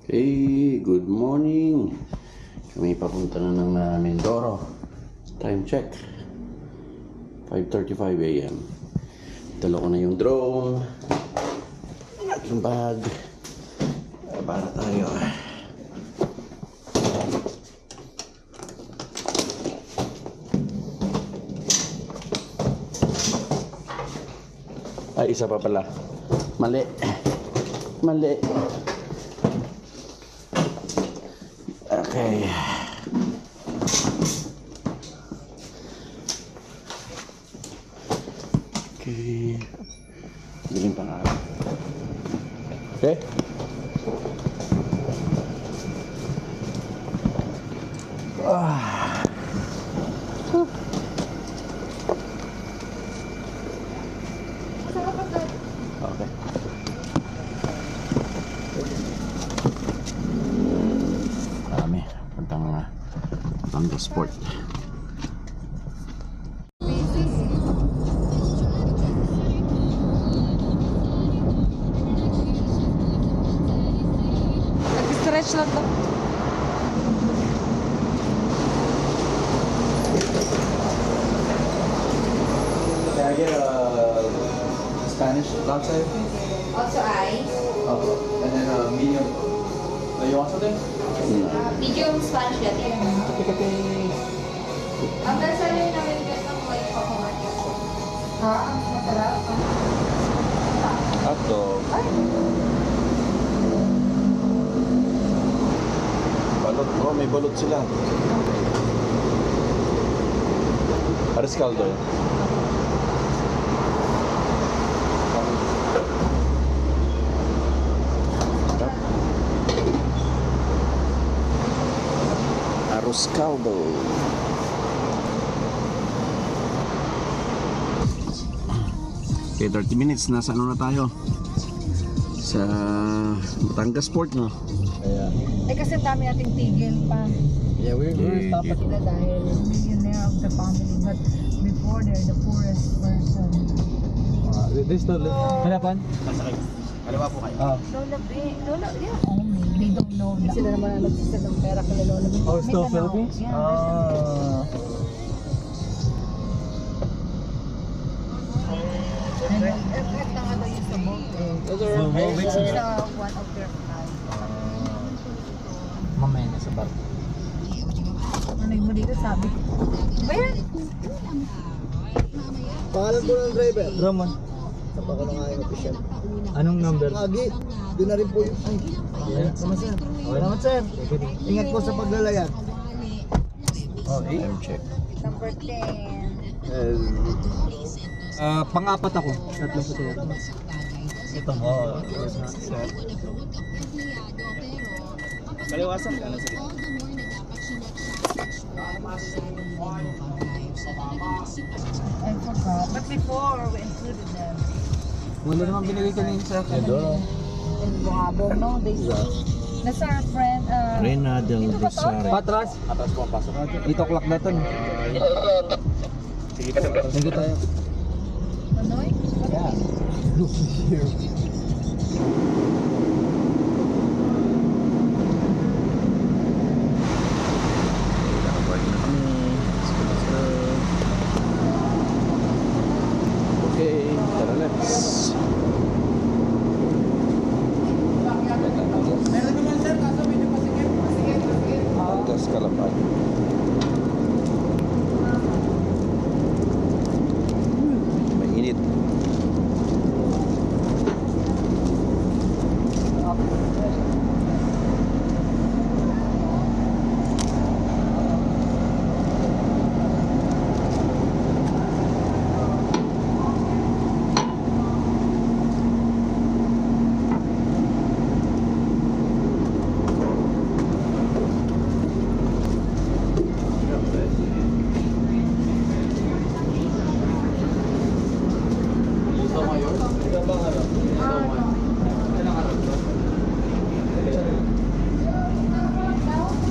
Hey, good morning. Kami papunta na ng Mindoro. Time check. 5:35 a.m. Dala ko na yung drone. Aking bag. Para tayo. Ay, isa pa pala. Mali. Mali. Okay. Okay. Bilhin pa nga. Okay. Okay. Marami. Puntang Tango Sport. Nag-stretch lang to. Can I get Spanish latte? Also ice. And then medium. You want something? Medium Spanish latte. Ang dasalin namin dito ng white chocolate. Masarap. Hotdog. Balot. Oh, may balot sila. Pares caldo yun. Arroz caldo. Okay, 30 minutes. Nasa ano na tayo? Sa Batangas Port, no? Eh kasi dami nating tigil pa. Yeah, we're stopping. Sila dahil millionaire of the family, but before they're the poorest person. This the hanapan? Kaliwa po kayo. Lola B, Lola, yeah, only. They don't know na. Sila naman ang nagsisend ng pera kay Lola B. Oh, still Mindanao. Philippines? Yeah. And effect na nga daw yung sa boat. Those are all mix. Sa one of their flights. Mamaya na sa bar. Ano yung dito sabi ko? Ba yan? Pangalan po ng driver. Ramon. Sa pa ko na nga yung official. Anong number? Agi, doon na rin po yung... Ay, salamat sir. Salamat sir. Ingat po sa paglalayag. Oh, Time check. Number 10. Pang-apat ako. Tatlo po tayo. Ito mo. Kaliwasan ka na sa gitna. I forgot. But before, we included them. Wala naman binigay kanina sa akin. In Buhabong, no? They That's our friend. Reyna del Dito ba to? Rosario. Patras. Atras po ang pasok. 8 o'clock na to. Sige, thank you tayo. Manoy? Yeah. Look here. Okay, tara let's. Batangas Calapag. Mainit.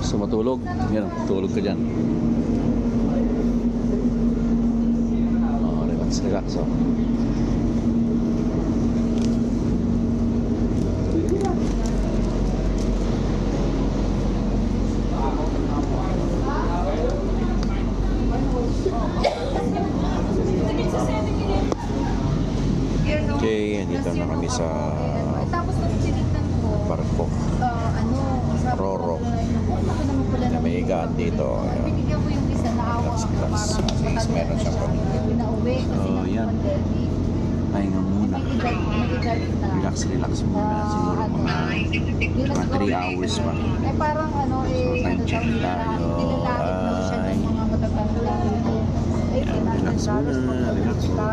Gusto matulog? Yan, tulog ka dyan. Oh, relax, relax. Oh. higaan dito. Ayan. Binigyan ko yung isa na awa Relax, ako relax. parang Yes, meron siyang pamilya. Pinauwi kasi Oh, ng yan. pandemic. Pahinga muna. May edad na. Relax, relax muna. Siguro mga 3 hours pa. Eh parang ano eh, time ano check daw nila, tayo. nilalait daw siya Ay. ng mga matatanda. Eh, Relax $800 muna, relax. ka.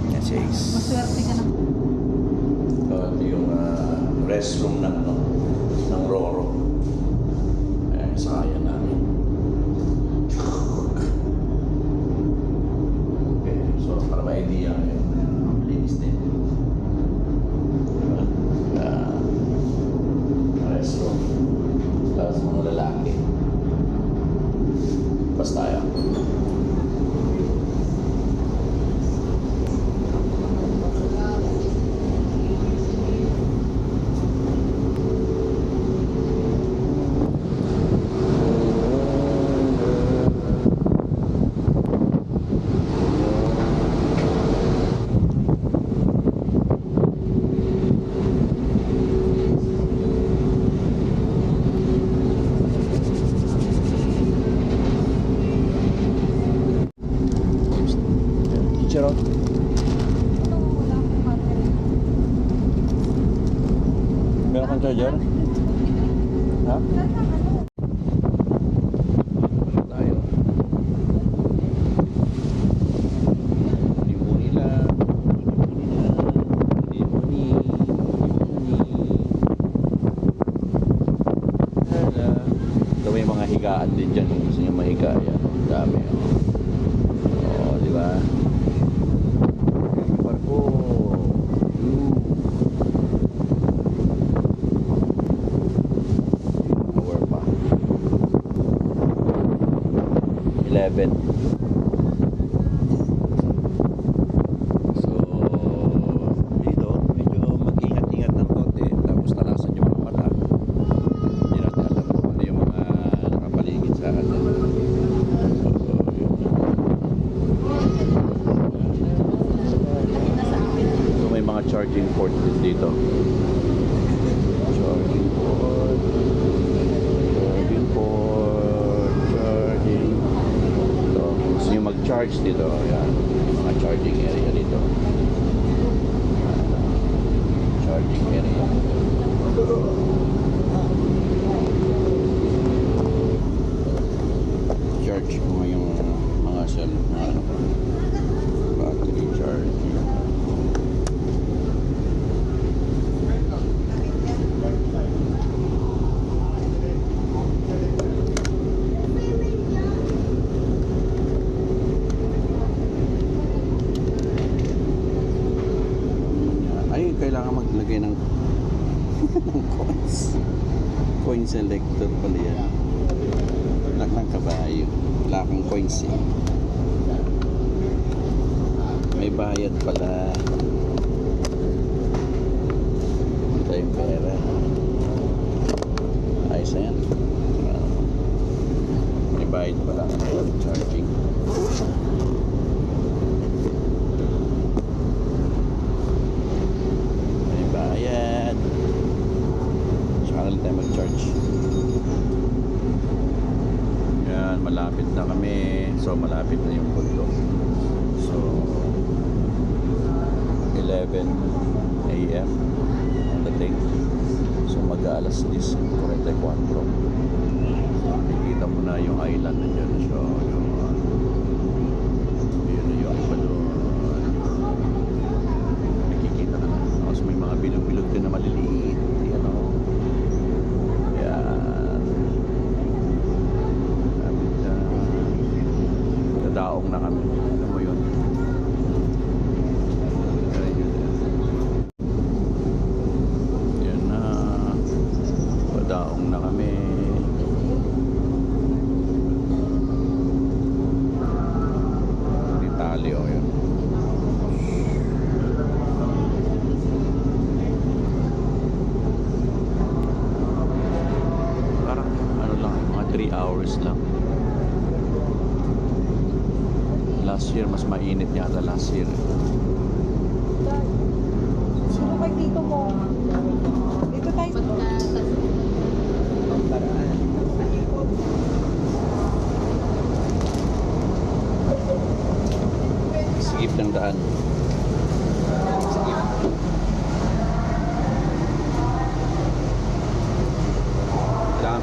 Yes, yes. Maswerte ka na. Ito yung restroom ng, ano, ng Roro. Sayang namin. Okay, so para ma-idea kayo, linis din. Diba? Restroom. Tapos mga lalaki. Basta tayo. Teacher out. Meron kang charger? Ha? Tayo. Muni lang. Muni. Hala. Ito may mga higaan din dyan. Kung gusto nyo mahiga yan. Ang dami. Oh, di ba? Parko. Hour pa. 11. So, dito, medyo mag-ingat-ingat ng konti. Tapos talasan yung mga mata. Hindi natin alam kung ano yung mga nakapaligid sa atin. So, yun. So, may mga charging port din dito. Charging port. Charging port. Charging. Ito. Gusto nyo mag-charge dito. Yan. Mga charging area dito. Charging area. Charge ko ngayong mga cell. Mga ano ko. Battery charging. Ay, kailangan maglagay ng ng coins. Coin selector pala yan. Wala kang kabayo. Wala kang coins eh. May bayad pala. Ito yung pera. Ayos na yan. May bayad pala. Charging. May bayad. Saka lang tayo mag-charge. Yan, malapit na kami. So, malapit na yung bundok. So, 11 a.m. ang dating. So, mag-aalas 10:44. Nakikita mo na yung island na dyan. So, yung yun na yung iba doon. Nakikita ka na. Tapos may mga bilog-bilog din na maliliit. Yan o. Yan. Lapit na. Dadaong na kami. Alam mo yun. Yan na. Dadaong na kami. Itali o yun. Parang ano lang, mga 3 hours lang. Last year, mas mainit yata last year. Sino kay tito mo? Dito tayo.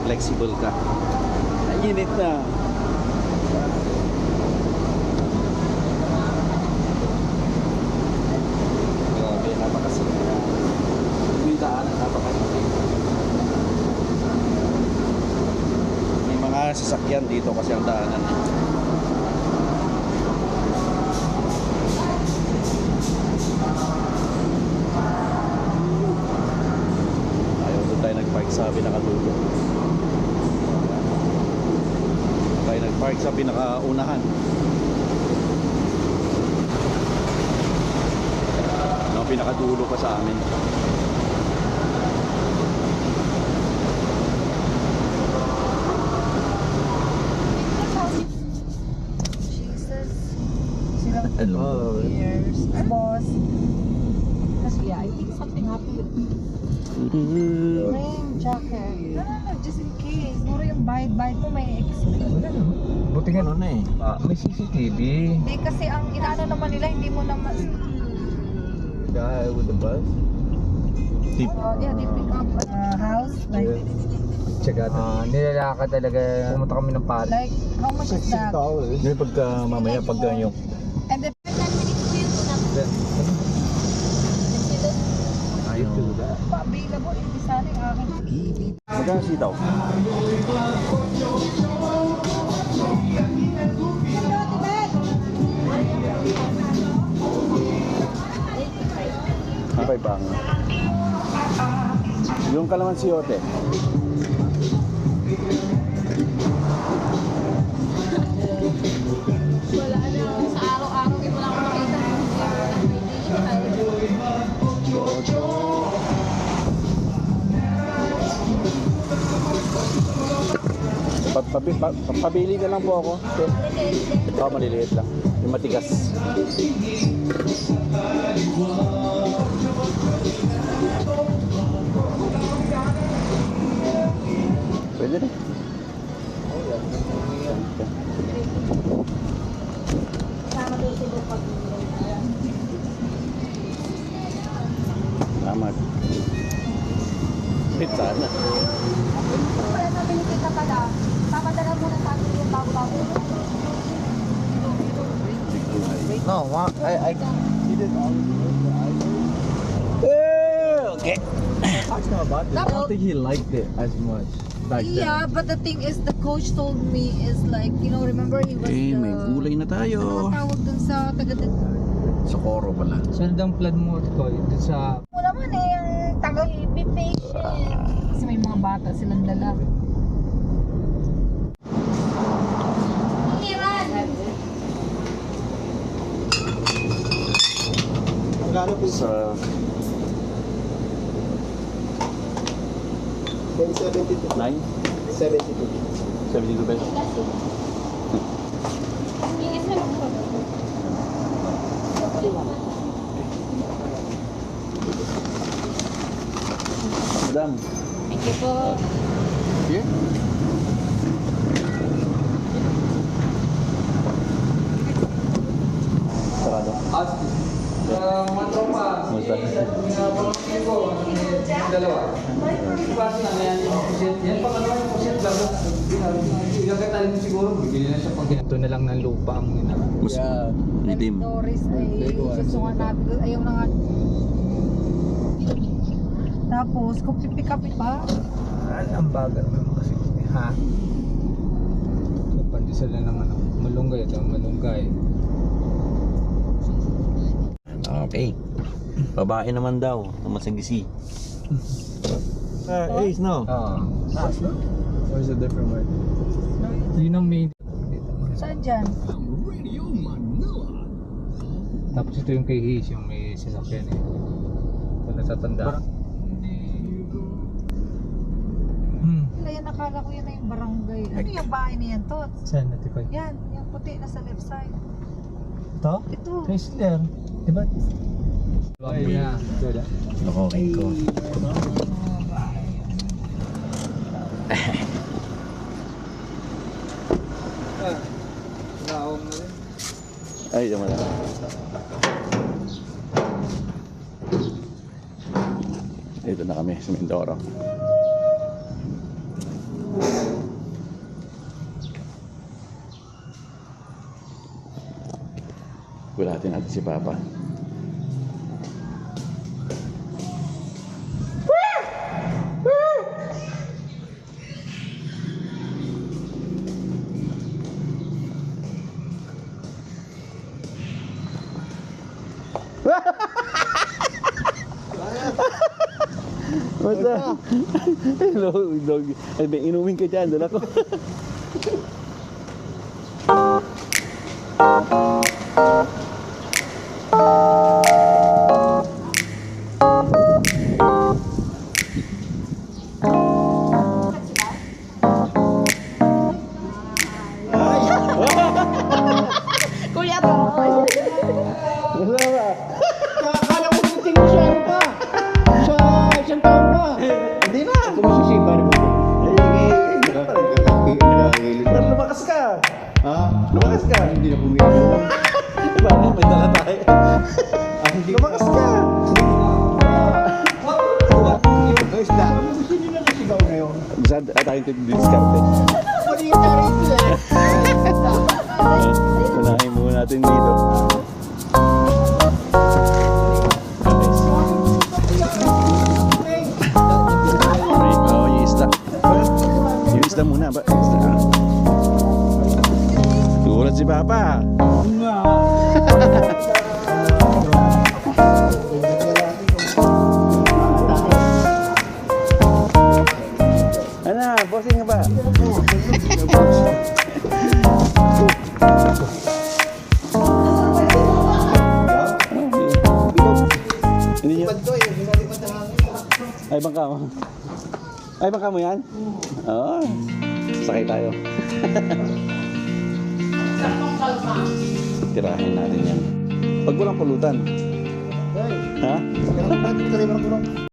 flexible ka. Ang init na. Grabe, napakasarap. Yung daan, napakasarap. May mga sasakyan dito kasi ang daanan. Ayaw doon tayo nag-park sa pinakadulo. Tayo nag-park sa pinakaunahan. No, pinakadulo pa sa amin. Jesus. Sila Hello. years. Boss. Kasi yeah, I think something happened. Rain jacket. No, just in case. Mura yung bayad-bayad ko may explain. Buti nga na eh. May CCTV. Hindi kasi ang inaano naman nila, hindi mo naman... Guy with the bus. Tip. Yeah, they pick up house. Like, Check out. Nilalakad talaga. Pumunta kami ng pala. like how much is that? Ngayon pagka mamaya pagka yung... And then, Ayaw. pa available, hindi sana yung akin. Magkano sitaw? Abay bang. Yung kalamansiyote. Wala na. Sa araw-araw, hindi mo lang makita. Pabili ka lang po ako. Oo, maliliit lang. Yung matigas. Pwede rin. Salamat. Pizza na. Wala na pinikita pala. Papadala mo na sa akin yung bago-bago. No, I Okay. asked him about this. I don't think he liked it as much back then. Yeah, but the thing is, the coach told me is like, you know, remember he was Eh, the... may gulay na Ano tayo. ang tawag dun sa taga... Sa Coro pala. Saan ang plan mo ito? Dito sa... Mo naman eh, ang taga-be patient. Kasi may mga bata silang dala. Iran! Sa 72. 9? 72. 72 pesos. Yung isa lang po. Madam. Thank you po. Here? Sarado. Kumusta? Ito na lang ng lupa ang Mas itim. Doris ay susungan natin. Ayaw na nga. Tapos, kung pipick up pa, ang bagal mo kasi. Ha? Pandesal na naman ako. Malunggay ito, malunggay. Okay. Babae naman daw. Tumasagisi. Ace, no? Or is it different word? Yun ang main. saan dyan? Tapos ito yung kay Hayes, yung may sasakyan eh. Kung natatanda. Wala yan, nakala ko yan na yung barangay. Ano yung bahay niyan to? Saan natin ko? Yan, yung puti na sa left side. Ito? Ito. Chrysler. Diba? Wag mo na. Okay ko. Ay, naman lang. Dito na kami sa Mindoro. Gulatin natin si Papa. Basta. Hello, dog. Ay, may inumin ka dyan. Dala ko. Kuya to. Wala ba? Akala ko nating siya ano pa. Sa isang taon pa. Hindi na. Kumisisipa rin mo. Pero lumakas ka. Ha? Lumakas ka. Hindi na pumili. Paano? May dala tayo. Hindi Lumakas ka. Guys, na. Sino na nasigaw na yun? Saan tayo diskarte? What are you trying to say? Unahin muna natin dito. Oh, yung isda. Yung isda muna ba? Isda. Tulad si Papa. Ano, bossing nga ba? Hindi nyo. Ay, bangka mo. Ay, bangka mo yan? Oo. Sakay tayo. Tirahin natin yan. Pag walang pulutan. Ha? Kailangan natin kalimutan ko lang.